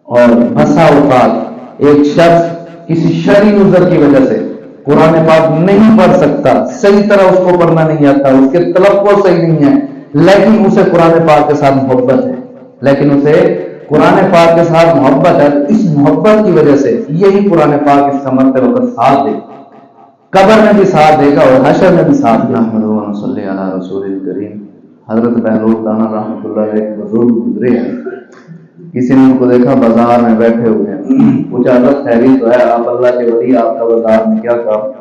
اور بسا اوقات ایک شخص کسی شرعی عذر کی وجہ سے قرآن پاک نہیں پڑھ سکتا، صحیح طرح اس کو پڑھنا نہیں آتا، اس کے تلفظ صحیح نہیں ہے، لیکن اسے قرآن پاک کے ساتھ محبت ہے، قرآن پاک کے ساتھ محبت ہے، اس محبت کی وجہ سے یہی قرآن پاک اس کا مرتے وقت ساتھ دے، قبر میں بھی ساتھ دے گا اور حشر میں بھی ساتھ دے گا۔ صلی علی رسول الکریم۔ حضرت بہلول دانا رحمۃ اللہ علیہ ایک بزرگ گزرے ہیں، کسی نے ان کو دیکھا بازار میں بیٹھے ہوئے ہیں، پوچھا حضرت خیریت تو ہے، آپ اللہ کے ولی، آپ کا بازار میں کیا کام؟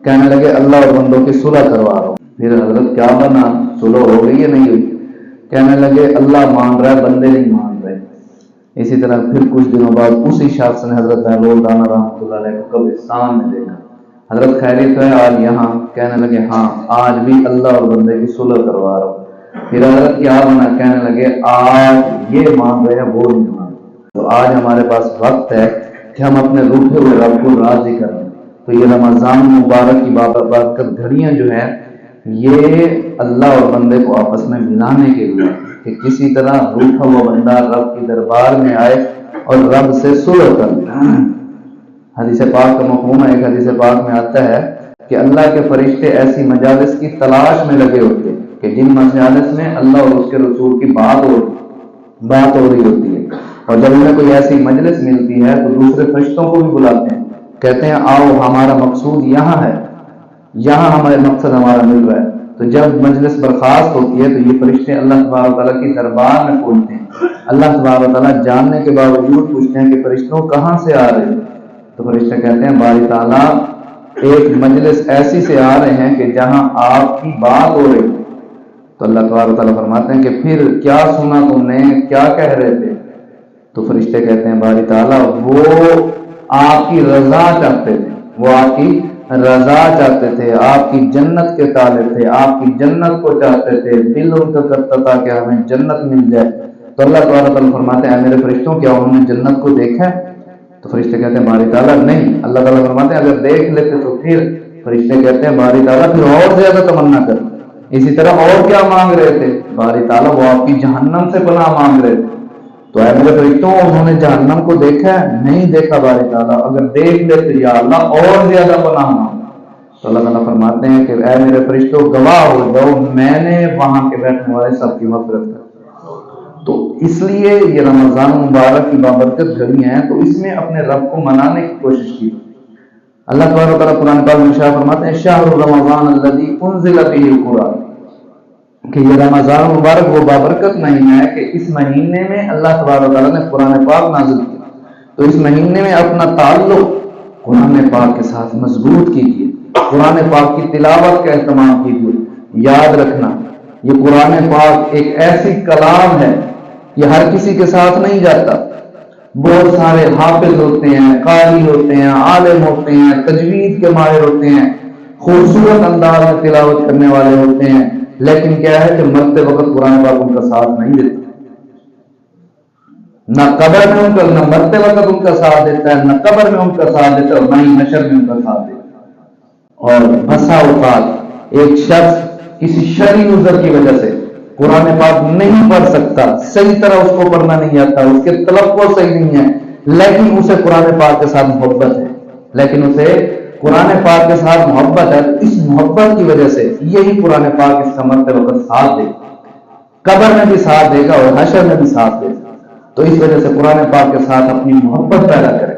کہنے لگے اللہ اور بندوں کی صلح کروا رہا ہوں۔ پھر حضرت کیا بنا، صلح ہو گئی یا نہیں ہوئی؟ کہنے لگے اللہ مان رہا ہے، بندے نہیں مان رہے۔ اسی طرح پھر کچھ دنوں بعد اسی شخص نے حضرت بہلول دانا رحمۃ اللہ علیہ کو قبرستان میں دیکھا، حضرت خیریت ہے آج یہاں؟ کہنے لگے ہاں، آج بھی اللہ اور بندے کی صلح کروا رہا ہوں۔ پھر حضرت کیا بنا؟ کہنے لگے آج یہ مان رہے ہیں، وہ نہیں مان رہے۔ تو آج ہمارے پاس وقت ہے کہ ہم اپنے روٹھے ہوئے رب کو راضی کریں۔ تو یہ رمضان مبارک کی بابرکت گھڑیاں جو ہیں، یہ اللہ اور بندے کو آپس میں ملانے کے لیے کہ کسی طرح روٹھا ہوا بندہ رب کی دربار میں آئے اور رب سے صلح کر لے۔ حدیث پاک کا مفہوم ہے، ایک حدیث پاک میں آتا ہے کہ اللہ کے فرشتے ایسی مجالس کی تلاش میں لگے ہوتے ہیں کہ جن مجالس میں اللہ اور اس کے رسول کی بات ہو رہی ہوتی ہے، اور جب انہیں کوئی ایسی مجلس ملتی ہے تو دوسرے فرشتوں کو بھی بلاتے ہیں، کہتے ہیں آؤ ہمارا مقصود یہاں ہے، یہاں ہمارے مقصد ہمارا مل رہا ہے۔ تو جب مجلس برخاست ہوتی ہے تو یہ فرشتے اللہ تبارک و تعالیٰ کی دربار میں پہنچتے ہیں، اللہ تبارک و تعالیٰ جاننے کے باوجود پوچھتے ہیں کہ فرشتوں کہاں سے آ رہے ہیں؟ تو فرشتے کہتے ہیں باری تعالیٰ ایک مجلس ایسی سے آ رہے ہیں کہ جہاں آپ کی بات ہو رہی ہے۔ تو اللہ تبارک و تعالیٰ فرماتے ہیں کہ پھر کیا سنا تم نے، کیا کہہ رہے تھے؟ تو فرشتے کہتے ہیں باری تعالیٰ وہ آپ کی رضا چاہتے تھے، وہ آپ کی رضا چاہتے تھے، آپ کی جنت کے طالب تھے، آپ کی جنت کو چاہتے تھے، دل ان کا کرتا تھا کہ ہمیں جنت مل جائے۔ تو اللہ تبارک و تعالیٰ فرماتے ہیں میرے فرشتوں کیا انہوں نے جنت کو دیکھا ہے؟ تو فرشتے کہتے ہیں باری تعالیٰ نہیں۔ اللہ تعالیٰ فرماتے ہیں اگر دیکھ لیتے تو پھر؟ فرشتے کہتے ہیں باری تعالیٰ پھر اور زیادہ تمنا کر۔ اسی طرح اور کیا مانگ رہے تھے؟ باری تعالیٰ وہ آپ کی جہنم سے پناہ مانگ رہے تھے۔ تو اے میرے فرشتوں انہوں نے جہنم کو دیکھا ہے؟ نہیں دیکھا باری تعالیٰ، اگر دیکھ لیتے یا اللہ اور زیادہ پناہ مانگ۔ تو اللہ تعالیٰ فرماتے ہیں کہ اے میرے فرشتوں گواہ ہو جاؤ، میں نے وہاں کے بیٹھنے والے سب کی مغفرت کر۔ تو اس لیے یہ رمضان مبارک کی بابرکت گھڑیاں ہیں، تو اس میں اپنے رب کو منانے کی کوشش کی۔ اللہ تبارک و تعالیٰ قرآن پاک میں ارشاد فرماتے ہیں شہر رمضان الذی انزل فیہ القرآن، کہ یہ رمضان مبارک وہ بابرکت مہینہ ہے کہ اس مہینے میں اللہ تبارک و تعالیٰ نے قرآن پاک نازل کیا۔ تو اس مہینے میں اپنا تعلق قرآن پاک کے ساتھ مضبوط کیجیے، قرآن پاک کی تلاوت کا اہتمام کیجیے۔ یاد رکھنا یہ قرآن پاک ایک ایسی کلام ہے، یہ ہر کسی کے ساتھ نہیں جاتا۔ بہت سارے حافظ ہوتے ہیں، قاری ہوتے ہیں، عالم ہوتے ہیں، تجوید کے ماہر ہوتے ہیں، خوبصورت انداز میں تلاوت کرنے والے ہوتے ہیں، لیکن کیا ہے کہ مرتے وقت قرآن پاک ان کا ساتھ نہیں دیتا، نہ قبر میں ان کا، نہ مرتے وقت ان کا ساتھ دیتا ہے، نہ قبر میں ان کا ساتھ دیتا ہے، اور نہ ہی نشر میں ان کا ساتھ دیتا ہے۔ اور بسا اوقات ایک شخص کسی شرعی عذر کی وجہ سے قرآن پاک نہیں پڑھ سکتا، صحیح طرح اس کو پڑھنا نہیں آتا، اس کے تلفظ صحیح نہیں ہے، لیکن اسے قرآن پاک کے ساتھ محبت ہے، قرآن پاک کے ساتھ محبت ہے۔ اس محبت کی وجہ سے یہی قرآن پاک اس کا مرتے وقت ساتھ دے گا، قبر میں بھی ساتھ دے گا اور حشر میں بھی ساتھ دے گا۔ تو اس وجہ سے قرآن پاک کے ساتھ اپنی محبت پیدا کرے۔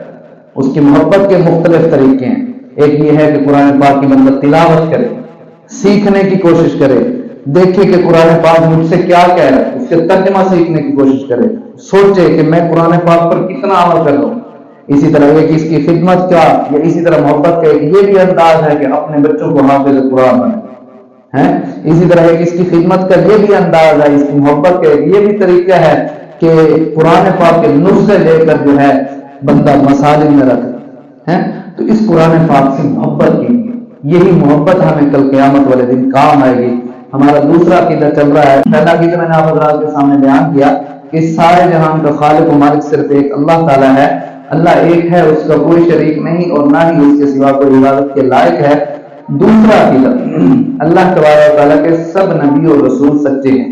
اس کی محبت کے مختلف طریقے ہیں، ایک یہ ہے کہ قرآن پاک کی بندہ تلاوت کرے، سیکھنے کی کوشش کرے، دیکھے کہ قرآن پاک مجھ سے کیا کہہ رہا ہے، اس کے ترجمہ سیکھنے کی کوشش کرے، سوچے کہ میں قرآن پاک پر کتنا عمل کر رہا ہوں۔ اسی طرح ایک اس کی خدمت کا یا اسی طرح محبت کا ایک یہ بھی انداز ہے کہ اپنے بچوں کو حافظ قرآن بنائے، اسی طرح ایک اس کی خدمت کا یہ بھی انداز ہے، اس کی محبت کا ایک یہ بھی طریقہ ہے کہ قرآن پاک کے نسخے لے کر جو ہے بندہ مساجد میں رکھے۔ تو اس قرآن پاک سے محبت کی، یہی محبت ہمیں کل قیامت والے دن کام آئے گی۔ ہمارا دوسرا عقیدہ چل رہا ہے، پہلا عقیدہ میں نے آپ حضرات کے سامنے بیان کیا کہ سارے جہان کا خالق و مالک صرف ایک اللہ تعالیٰ ہے، اللہ ایک ہے، اس کا کوئی شریک نہیں اور نہ ہی اس کے سوا کوئی عبادت کے لائق ہے۔ دوسرا عقیدہ اللہ تبارک و تعالیٰ کے سب نبی اور رسول سچے ہیں،